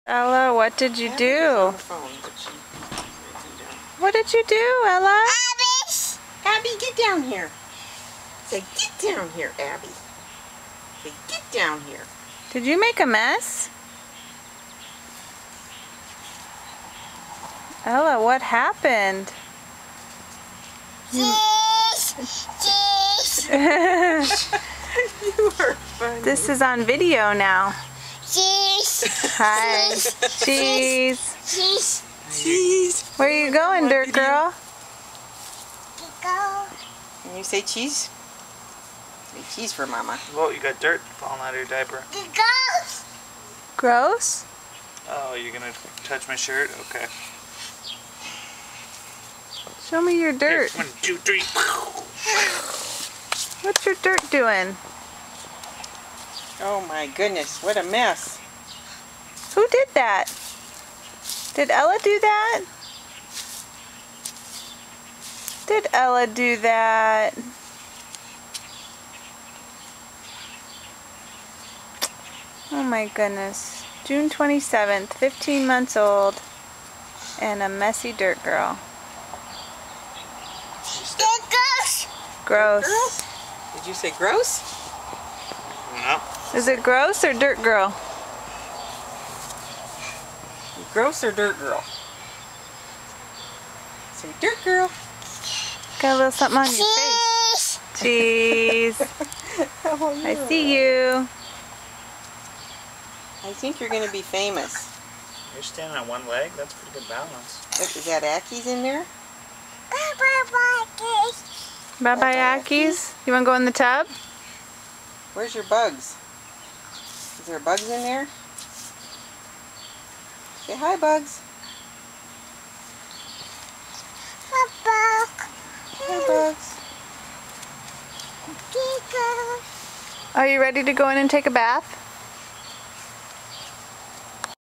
Ella, what did you do? What did you do, Ella? Abby, get down here. Say, get down here, Abby. Say, get down here. Did you make a mess? Ella, what happened? Cheese! You are funny. This is on video now. Cheese! Hi. Cheese. Cheese! Cheese. Where are you going, dirt girl? Go! Can you say cheese? Say cheese for Mama. Whoa, you got dirt falling out of your diaper. Go! Gross? Oh, you're gonna touch my shirt? Okay. Show me your dirt. Here, 1, 2, 3. What's your dirt doing? Oh my goodness, what a mess. Who did that? Did Ella do that? Did Ella do that? Oh my goodness. June 27th, 15 months old, and a messy dirt girl. Gross. Gross? Did you say gross? No. Is it gross or dirt girl? Gross or dirt girl? Say dirt girl. Got a little something on your face. Cheese. Oh, I see you. I think you're going to be famous. You're standing on one leg? That's pretty good balance. Look, is that Ackies in there? Bye bye, Ackies. You want to go in the tub? Where's your bugs? Is there bugs in there? Say hi, bugs. Hi, bugs. Are you ready to go in and take a bath?